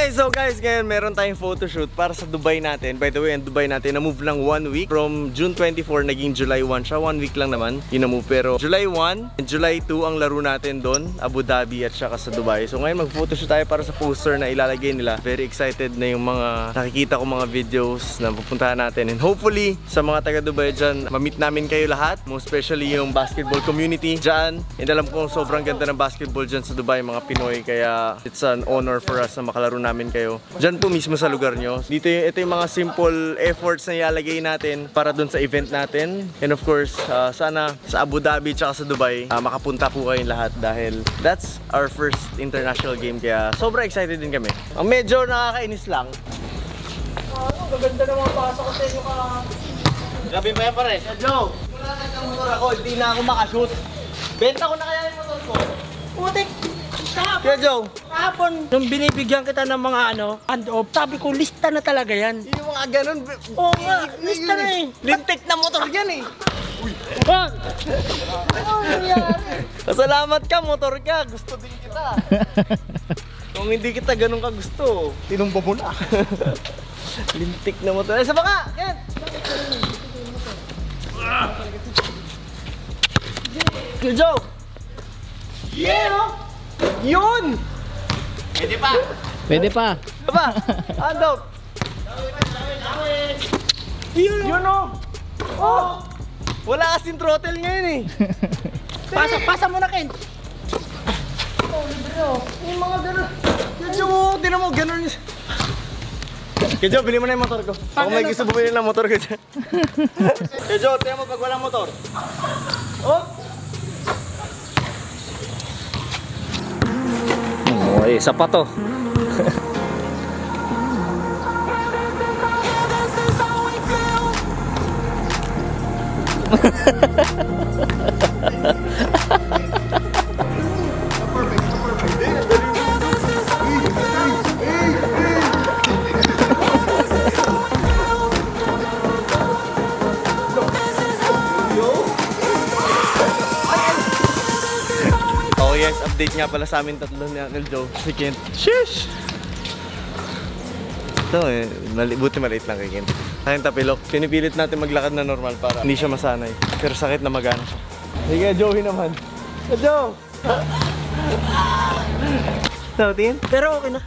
Okay, so guys, ngayon meron tayong photoshoot para sa Dubai natin. By the way, ang Dubai natin na-move lang 1 week. From June 24 naging July 1 siya. 1 week lang naman yung na-move. Pero July 1 and July 2 ang laro natin doon, Abu Dhabi at saka sa Dubai. So ngayon mag-photoshoot tayo para sa poster na ilalagay nila. Very excited na yung mga nakikita ko mga videos na pupuntahan natin. And hopefully, sa mga taga Dubai dyan, ma-meet namin kayo lahat. Most especially yung basketball community dyan. And alam ko sobrang ganda ng basketball dyan sa Dubai, mga Pinoy. Kaya it's an honor for us na makalaro namin kayo dyan po mismo sa lugar nyo. Ito yung mga simple efforts na ilalagay natin para dun sa event natin. And of course, sana sa Abu Dhabi tsaka sa Dubai, makapunta po kayong lahat dahil that's our first international game. Kaya sobrang excited din kami. Ang medyo nakakainis lang. Gaganda na mga pasok ko sa inyo ka. Gabi pa yan pare. Joe, wala na kang motor ako, hindi na ako makashoot. Benta ko na kaya yung motor ko. Putik! Kaya Joe, kahapon, nung binibigyan kita ng mga hand-off, sabi ko, lista na talaga yan. Yung mga ganun. Oo nga, lista na eh. Lintik na motor yan eh. Uy! Ano nangyari? Salamat ka, motor ka. Gusto din kita. Kung hindi kita ganun ka gusto, tinumba mo na. Lintik na motor. Ay, sa baka! Ken! Kaya Joe! Yeah! Yun! Pwede pa! Pwede pa! Diba? Ando! Yun o! Oh! Wala kasing throttle ngayon eh! Pasa mo na Ken! Oh, libre o! Yung mga gano'n! Yung tinan mo, gano'n yun! Kaya Joe, bili mo na yung motor ko. Ako may gusto bumili ng motor ko dyan. Kaya Joe, tinan mo pag walang motor. Oh! Oh, isa pa to. Oh yes, update nga pala sa amin tatlo ni Uncle Joe. Si Kent. Sheesh! Ito eh, buti maliit lang kay Kent. Aking tapilok, pinipilit natin maglakad na normal para hindi siya masanay. Pero sakit na magana siya. Sige, Joey naman. Joe! Tingin? Pero okay na.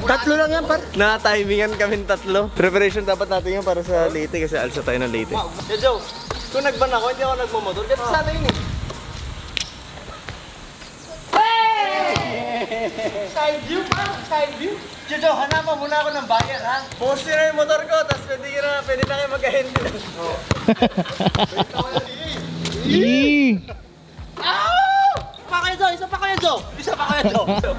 Tatlo lang yan par. Na-timingan kami tatlo. Preparation dapat natin yan para sa Leyte kasi alsa tayo ng Leyte. Hey Joe, kung nagban ako, hindi ako nagmamotor. Kasi sana yun eh. Side view pa, side view. Jojo, hanapan muna ako ng buyer ha. Poste na yung motor ko, tapos pwede na kayo mag-handle. Oh. Pa kayo Joe, isa pa kayo Joe. Isa pa kayo Joe.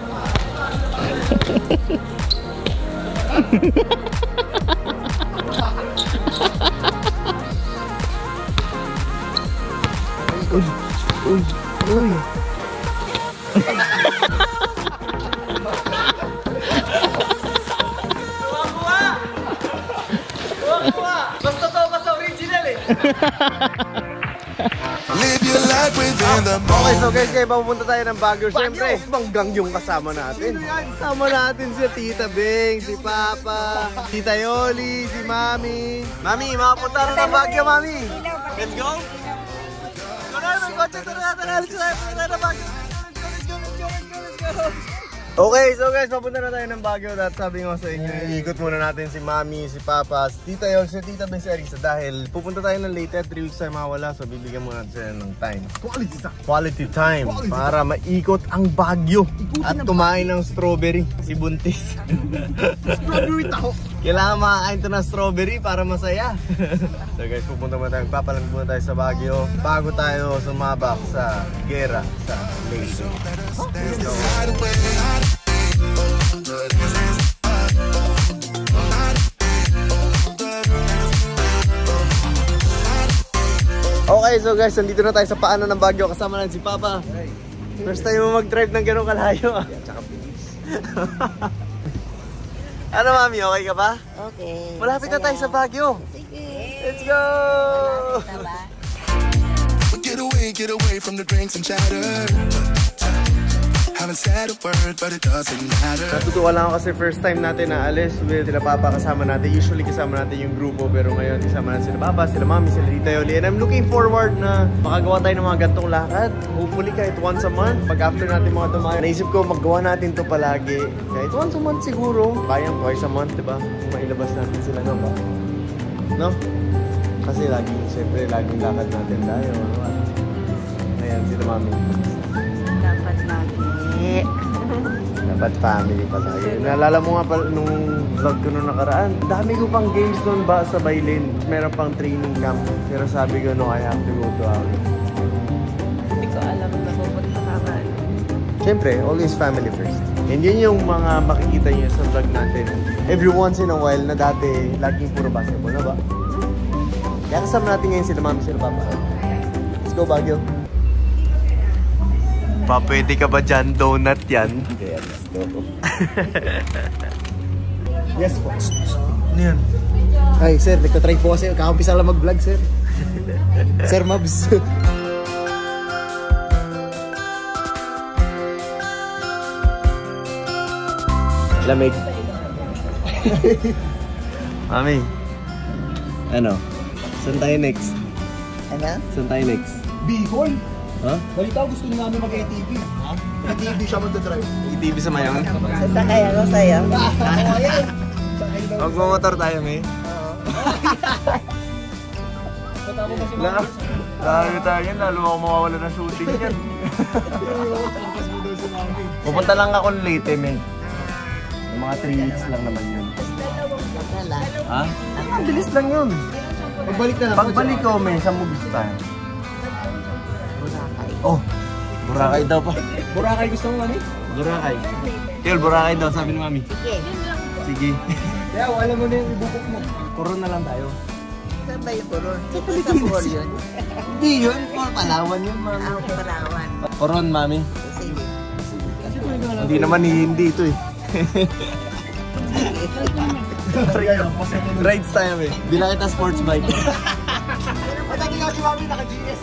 Uy. Basta to, basta original eh. Live your life within the moment. Okay, so guys, kaya papupunta tayo ng Baguio. Siyempre, Manggang yung kasama natin. Kasama natin si Tita Beng, si Papa, Tita Yoli, si Mami. Mami, makapunta na ng Baguio, Mami. Let's go. May kotse, tara. Let's go. Let's go. Okay, so guys, papunta na tayo ng Baguio. At sabi ko sa inyo, iikot muna natin si Mami, si Papa, si Tita Yol, si Tita Ben, si Arisa. Dahil pupunta tayo ng Leyte at 3 weeks tayo mawala. So bibigyan muna natin sila ng time. Quality time. Para maikot ang Baguio. At kumain ng strawberry. Si Buntis. Strawberry taho. Kailangan makakain to ng strawberry para masaya. So guys, pupunta muna tayo. Papalag muna tayo sa Baguio bago tayo sumabak sa gera sa Leyte. Okay, so guys, nandito na tayo sa paanan ng Baguio. Kasama lang si Papa. First time mo mag-drive ng ganong kalayo. Tsaka bilis. Ano Mami, okay ka ba? Okay. Malapit na tayo sa Baguio. Sige. Let's go! Get away from the drinks and chatter. Have wanna say the word, but it doesn't matter. Natutuwa lang ako kasi first time natin na alis with sila Papa kasama natin. Usually kasama natin yung grupo, pero ngayon kasama natin sila Papa, sila Mami, sila Tita Yoli. And I'm looking forward na makagawa tayo ng mga gantong lakad. Hopefully kahit once a month, pag after natin mga tumayo. Naisip ko magawa natin to palagi. Kahit once a month siguro. Kayang twice a month, diba? Mailabas natin sila na ba? No? Kasi laging, siyempre, laging lakad natin tayo. Ayan, sila Mami. Dapat lagi. Dapat family pala. Naalala mo nga pala nung vlog ko nung nakaraan, dami ko pang games nun ba sa Bailin. Meron pang training camp. Pero sabi ko no, I have to go to Audi. Hindi ko alam na pupunta ka ba. Siyempre, always family first. And yun yung mga makikita niyo sa vlog natin. Every once in a while na dati, laging puro basketball na ba? Kaya kasama natin ngayon sila Mami, sila Papa. Let's go, Baguio. Pa, pwede ka ba dyan? Donut yan. Yes, yes po. Ano yan? Ay, sir, nagtatry po kasi. Kakampisa lang mag-vlog, sir. Sir Mabs. Lamig. Mami. Ano? Saan tayo next? Ano? Saan tayo next? Bicol. Ha? Balita gusto niyo namin mag-ATV. Ha? ATV siya mag-drive. TV sa mayon? Sasakay ako sa'yo. Magmamotor tayo, May. Lalo tayo yan, lalo ako mawawala ng shooting yan. Pupunta lang ako late, May. Yung mga 3 weeks lang naman yun. Ha? Ang bilis lang yun. Pagbalik na lang. Pagbalik ko, May, saan mo gusto tayo? Oh, Boracay daw pa. Boracay gusto mo, Mami? Boracay. Tiyol, Boracay daw, sabi ni Mami. Sige. Sige. Kaya, alam mo na yung ibubok mo. Puro na lang tayo. Saan ba yung Coron? Dito sa Coron yun. Hindi yun, Palawan yun, Mami. Ang Palawan. Coron, Mami. Sige. Hindi naman hindi ito eh. Rides tayo eh. Bilang kita sports bike. Patagi nga si Mami, naka-GS.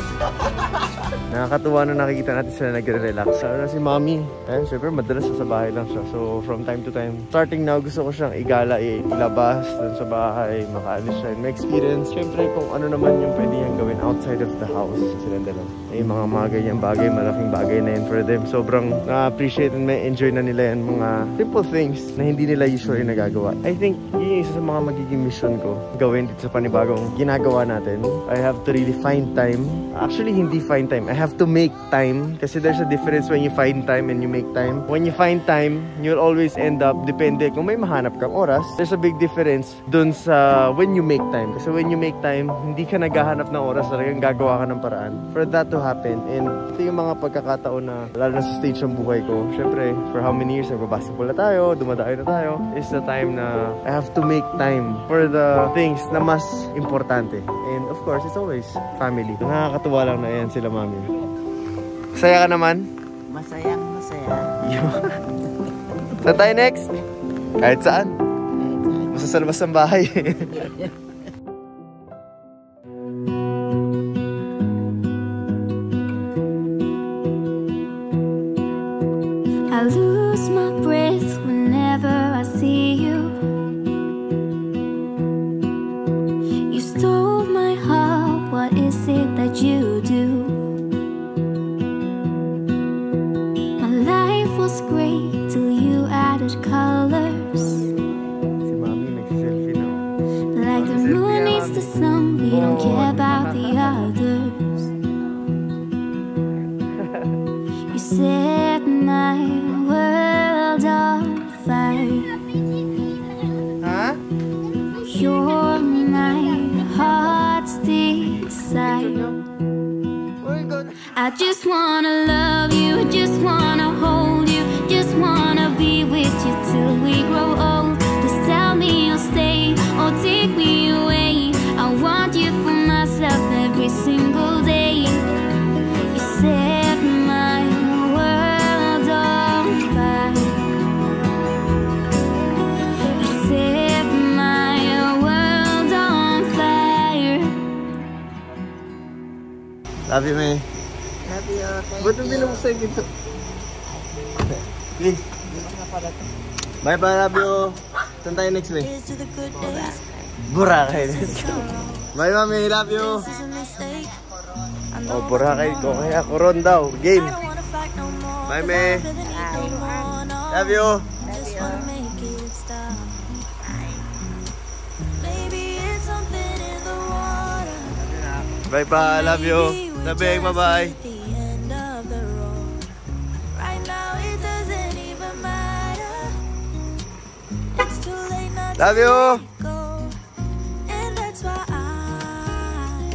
Nakakatuwa na nakikita natin sila nagre-relax. Lalo na si Mami. Eh, syempre madalas sa bahay lang siya. So from time to time, starting now gusto ko siyang igala, ilabas dun sa bahay, makaalis siya. And may experience, syempre kung ano naman yung pwede niyang gawin outside of the house. Silang dalawa. Eh, mga ganyang bagay, malaking bagay na yun for them. Sobrang na-appreciate and may enjoy na nila yan. Mga simple things na hindi nila usually nagagawa. I think yun yung isa sa mga magiging mission ko. Gawin dito sa panibagong ginagawa natin. I have to really find time. Actually, hindi find time. I have to make time. Kasi there's a difference when you find time and you make time. When you find time, you'll always end up, depende kung may mahanap kang oras. There's a big difference dun sa when you make time. Kasi when you make time, hindi ka naghahanap ng oras. Talagang gagawa ka ng paraan for that to happen. And ito yung mga pagkakataon na, lalo na sa stage ng buhay ko, syempre, for how many years, nagbabasketball na tayo, dumadayo na tayo, is the time na I have to make time for the things na mas importante. And of course, it's always family. Nakakatuwa lang na yan sila Mami. Saya ka naman? Masayang masaya. Saan tayo next? Kahit saan. Basta sa labas ng bahay. I lose my breath whenever I see you. You stole my heart, what is it that you do? My life was great till you added colors. Si Mami nagsiselfie na. Like the moon needs the sun, we don't care about the others. You set my world on fire. Ha? You're my heart's desire. I just wanna love you, just wanna hold you, just wanna be with you till we grow old. Just tell me you'll stay or take me away. I want you for myself every single day. You set my world on fire. You set my world on fire. Love you, May. Love you. Thank Ba't you. hindi naman sa'yo ito? Lee. Bye bye, love you. Saan tayo next week? Boracay. Bye mami, love you. Oh, Boracay ko. Kaya ako ron daw. Game. Bye me. Love you. Bye bye, love you. Labing, bye bye. Love you. And that's why I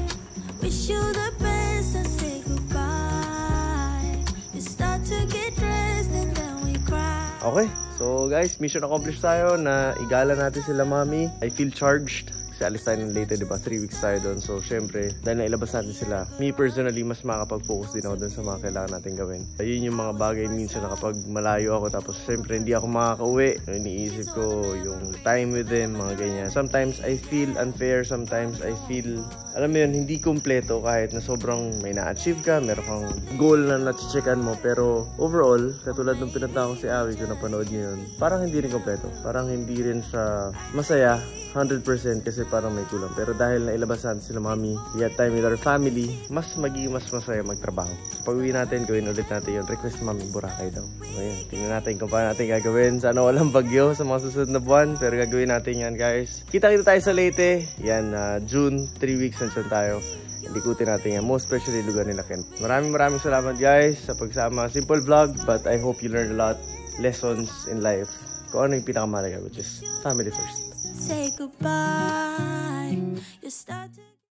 wish you the best and say goodbye. You start to get dressed and then we cry. Okay, so guys, mission accomplished tayo na igala natin sila mami. I feel charged. Kasi alis tayo ng later, diba? 3 weeks tayo doon. So, syempre, dahil nailabas natin sila, me personally, mas makapag-focus din ako doon sa mga kailangan natin gawin. Ayun yung mga bagay minsan na kapag malayo ako, tapos syempre, hindi ako makakauwi. Iniisip ko yung time with them, mga ganyan. Sometimes, I feel unfair. Sometimes, I feel, alam mo yun, hindi kompleto kahit na sobrang may na-achieve ka, meron kang goal na na-checkan mo. Pero, overall, katulad nung pinunta ko si Awi, kung napanood niyo yun, parang hindi rin kompleto. Parang hindi rin siya masaya 100% kasi parang may kulang. Pero dahil nailabas natin sila mami, we had time with our family, mas masaya magtrabaho. So pag uwi natin, gawin ulit natin yun. Request mami, Boracay daw. Ngayon, tingnan natin kung paano natin gagawin. Sana walang bagyo sa mga susunod na buwan. Pero gagawin natin yan, guys. Kita-kita tayo sa Leyte. Yan, June, 3 weeks nandiyan tayo. Likutin natin yan. Most especially lugar nila Kent. Maraming salamat, guys, sa pagsama. Simple vlog, but I hope you learned a lot. Lessons in life. Kung ano yung pinakamahalaga, which is family first. Say goodbye. You start to